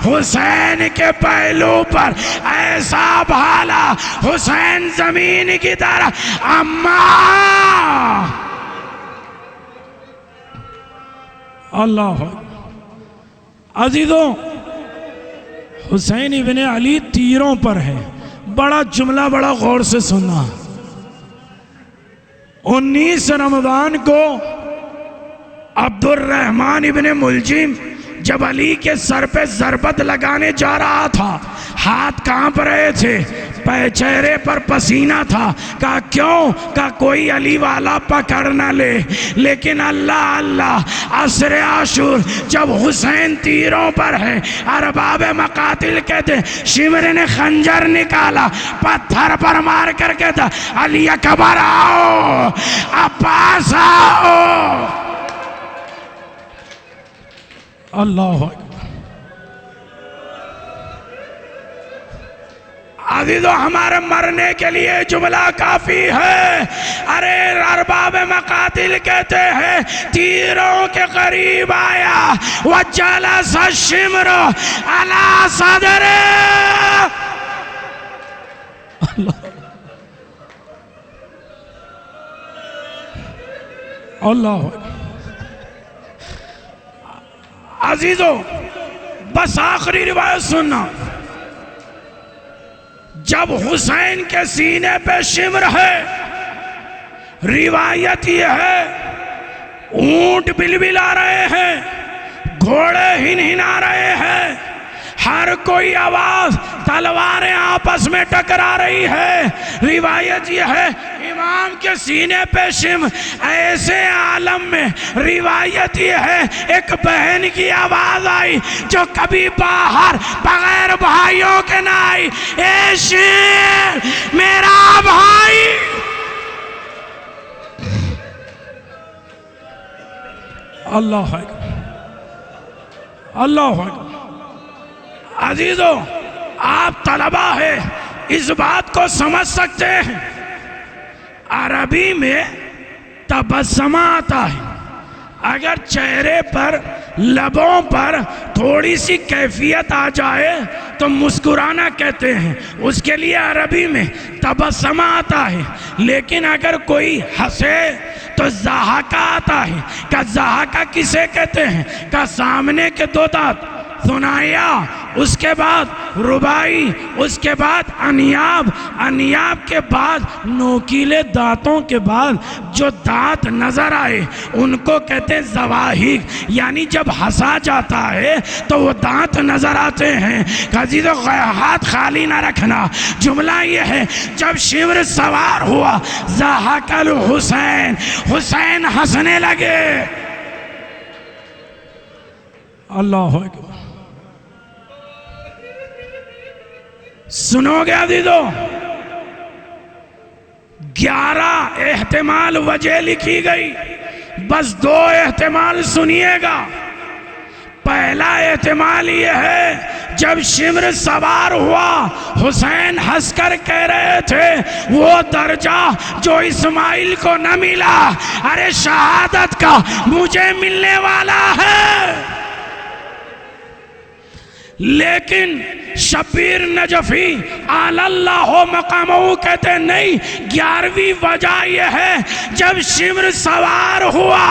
حسین کے پہلو پر ایسا بھالا، حسین زمین کی طرف، اماں اللہ۔ عزیزوں حسین ابن علی تیروں پر ہے، بڑا جملہ بڑا غور سے سننا۔ 19 رمضان کو عبد الرحمن ابن ملجم جب علی کے سر پہ ضربت لگانے جا رہا تھا، ہاتھ کانپ رہے تھے، چہرے پر پسینہ تھا، کہا کیوں؟ کہا کوئی علی والا پکڑ نہ لے، لیکن اللہ اللہ عصر عاشور جب حسین تیروں پر ہے، ارباب مقاتل کہتے شمر نے خنجر نکالا، پتھر پر مار کر کہتا علی اکبر آؤ، عباس آؤ۔ اللہ عزیزو ہمارے مرنے کے لیے جملہ کافی ہے۔ ارے ارباب مقاتل کہتے ہیں تیروں کے قریب آیا، وَجَلَسَ الشِّمْرُ عَلَى صَدْرِهِ۔ اللہ عزیزو بس آخری روایت سننا، جب حسین کے سینے پہ شمر ہے، روایت یہ ہے اونٹ بلبلا رہے ہیں، گھوڑے ہنہنا رہے ہیں، ہر کوئی آواز، تلواریں آپس میں ٹکرا رہی ہے۔ روایت یہ ہے امام کے سینے پہ شمر، ایسے عالم میں روایت یہ ہے ایک بہن کی آواز آئی جو کبھی باہر بغیر بھائیوں کے نہ آئی، اے شیر میرا بھائی۔ اللہ اکبر، اللہ اکبر۔ عزیزو آپ طلبہ ہیں، اس بات کو سمجھ سکتے ہیں، عربی میں تبسمہ آتا ہے، اگر چہرے پر لبوں پر تھوڑی سی کیفیت آ جائے تو مسکرانا کہتے ہیں، اس کے لیے عربی میں تبسمہ آتا ہے، لیکن اگر کوئی ہنسے تو ضحکہ آتا ہے۔ کہ ضحکہ کسے کہتے ہیں؟ کہ سامنے کے دو دانت، ثنایا، اس کے بعد رباعی، اس کے بعد انیاب، انیاب کے بعد نوکیلے دانتوں کے بعد جو دانت نظر آئے ان کو کہتے ہیں زواہق، یعنی جب ہنسا جاتا ہے تو وہ دانت نظر آتے ہیں۔ عزیزو ہاتھ خالی نہ رکھنا، جملہ یہ ہے جب شمر سوار ہوا، ضحک الحسین، حسین ہنسنے لگے۔ اللہ اکبر۔ سنو گے عزیزو، 11 احتمال وجہ لکھی گئی، بس 2 احتمال سنیے گا۔ پہلا احتمال یہ ہے جب شمر سوار ہوا، حسین ہنس کر کہہ رہے تھے وہ درجہ جو اسماعیل کو نہ ملا، ارے شہادت کا مجھے ملنے والا ہے۔ لیکن شبیر نجفی آل اللہ مقامہ کہتے ہیں نہیں، 11ویں وجہ یہ ہے جب شمر سوار ہوا،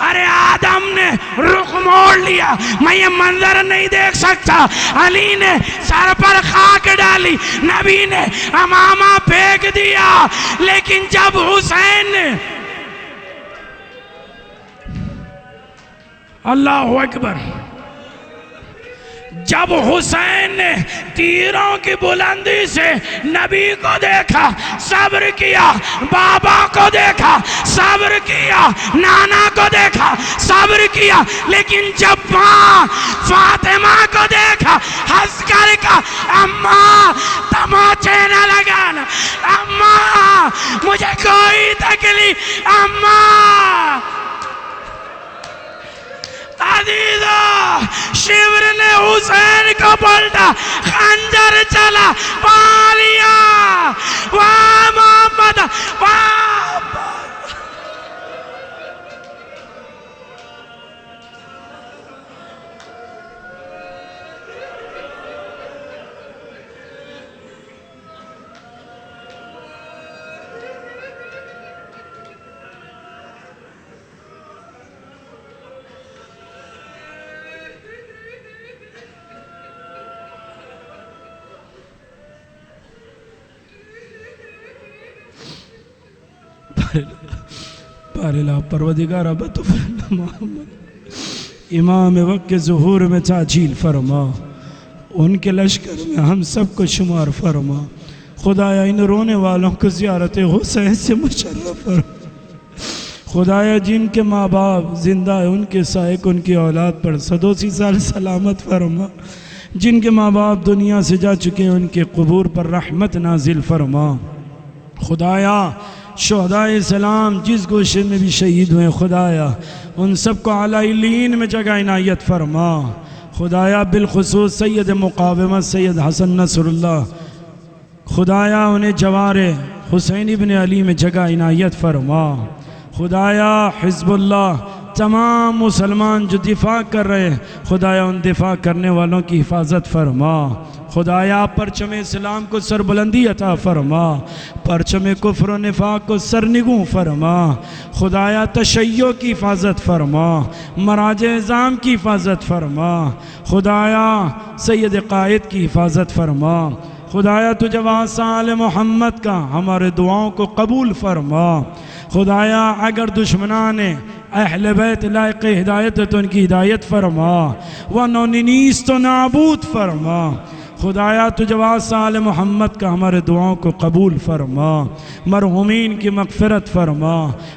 ارے آدم نے رخ موڑ لیا، میں یہ منظر نہیں دیکھ سکتا، علی نے سر پر خاک ڈالی، نبی نے امامہ پھینک دیا، لیکن جب حسین نے اللہ اکبر، جب حسین نے تیروں کی بلندی سے نبی کو دیکھا صبر کیا، بابا کو دیکھا صبر کیا، نانا کو دیکھا صبر کیا، لیکن جب ماں فاطمہ کو دیکھا ہنس کر کا اماں تماچے نہ لگانا، اماں مجھے کوئی تکلیف، اماں عزیزہ شیور نے حسین کو پلٹا، خنجر چلا، پالیا واہ محمد واہ۔ پارلا پروردگار ابت محمد امام وقت کے ظہور میں تعجیل فرما، ان کے لشکر میں ہم سب کو شمار فرما، خدایا ان رونے والوں کو زیارت حسین سے مشرف فرما، خدایا جن کے ماں باپ زندہ ہیں ان کے سائے کو ان کی اولاد پر صدوں سی سال سلامت فرما، جن کے ماں باپ دنیا سے جا چکے ہیں ان کے قبور پر رحمت نازل فرما، خدایا شہدائے اسلام جس گوشے میں بھی شہید ہوئے خدایا ان سب کو اعلیٰ علین میں جگہ عنایت فرما، خدایا بالخصوص سید مقاومت سید حسن نصر اللہ، خدایا انہیں جوار حسین ابن علی میں جگہ عنایت فرما، خدایا حزب اللہ تمام مسلمان جو دفاع کر رہے ہیں خدایا ان دفاع کرنے والوں کی حفاظت فرما، خدایا پرچم اسلام کو سربلندی عطا فرما، پرچم کفر و نفاق کو سرنگوں فرما، خدایا تشیع کی حفاظت فرما، مراجع اعظام کی حفاظت فرما، خدایا سید قائد کی حفاظت فرما، خدایا تجھے واسع آل محمد کا ہمارے دعاؤں کو قبول فرما، خدایا اگر دشمنان اہل بیت لائق ہدایت ہے تو ان کی ہدایت فرما، ورنہ نیست و نابود فرما، خدایا تجھے واسع آل محمد کا ہمارے دعاؤں کو قبول فرما، مرحومین کی مغفرت فرما،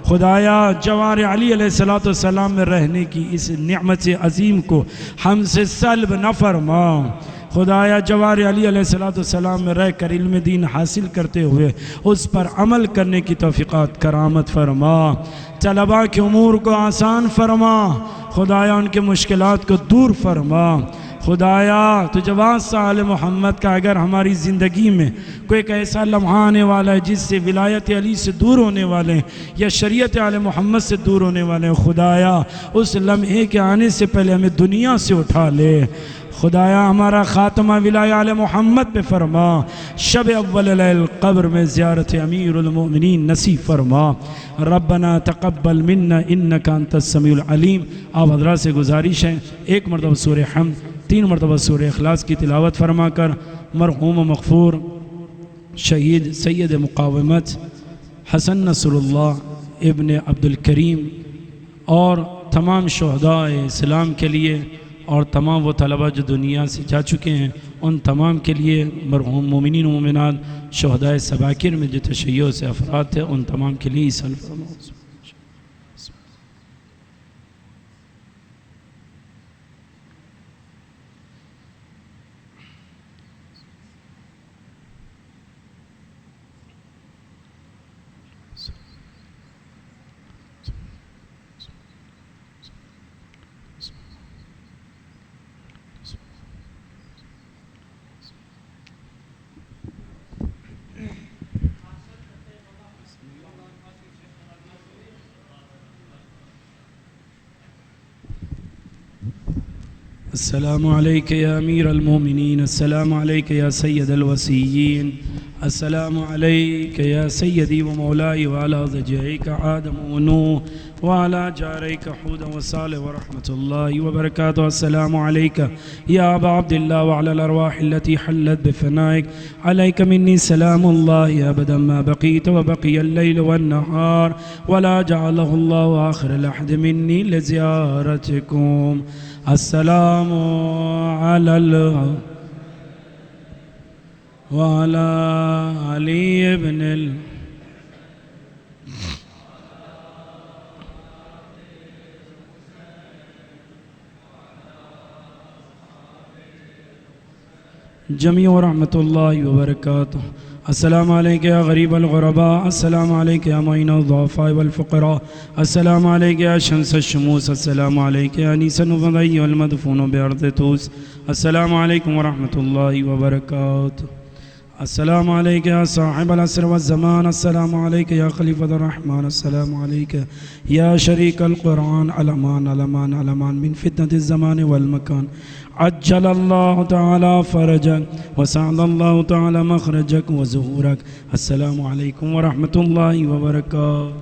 خدایا جوار علی علیہ السلام میں رہنے کی اس نعمت عظیم کو ہم سے سلب نہ فرما، خدایا جوار علی علیہ السلام میں رہ کر علم دین حاصل کرتے ہوئے اس پر عمل کرنے کی توفیقات کرامت فرما، طلباء کے امور کو آسان فرما، خدایا ان کے مشکلات کو دور فرما، خدایا تجھے واسع آل محمد کا اگر ہماری زندگی میں کوئی ایک ایسا لمحہ آنے والا ہے جس سے ولایت علی سے دور ہونے والے ہیں یا شریعت آل محمد سے دور ہونے والے ہیں، خدایا اس لمحے کے آنے سے پہلے ہمیں دنیا سے اٹھا لے، خدایا ہمارا خاتمہ ولایت آل محمد پہ فرما، شب اول لیل قبر میں زیارت امیر المؤمنین نصیب فرما، ربنا تقبل منا انک انت السمیع العلیم۔ آپ حضرات سے گزارش ہے ایک مرتبہ سورہ حمد 3 مرتبہ سورہ اخلاص کی تلاوت فرما کر مرحوم و مغفور شہید سید مقاومت حسن نصر اللہ ابن عبد الکریم اور تمام شہداء اسلام کے لیے اور تمام وہ طلبہ جو دنیا سے جا چکے ہیں ان تمام کے لیے، مرحوم مومنین و مومنات شہداء سباکر میں جو تشیع سے افراد تھے ان تمام کے لیے صلی اللہ علیہ وسلم۔ السلام علیک یا امیر المومنین، السلام علیک یا سید الوسیین، السلام علیک یا سیدی و مولائی وعلا ضجعیک آدم و نوح وعلا جاریک حود و صالح ورحمت اللہ وبرکاتہ، السلام علیک یا ابا عبداللہ وعلا الارواح التي حلت بفنائک، علیک منی سلام اللہ ابدا ما بقیت وبقی اللیل والنہار ولا جعلہ اللہ آخر لحد منی لزیارتکم۔ السلام علی وعلى علي بن جميع ورحمة الله وبركاته. السلام عليك يا غريب الغرباء، السلام عليك يا معين الضعفاء والفقراء، السلام عليك يا شمس الشموس، السلام عليك يا أنيس النفضي والمدفون بأرض توس، السلام عليكم ورحمة الله وبركاته. السلام عليك يا صاحب العصر والزمان، السلام عليك يا خليفة الرحمن، السلام عليك يا شريك القرآن. علمان علمان علمان من فتنة الزمان والمكان. عجل الله تعالى فرجك وسعد الله تعالى مخرجك وظهورك. السلام عليكم ورحمة الله وبركاته.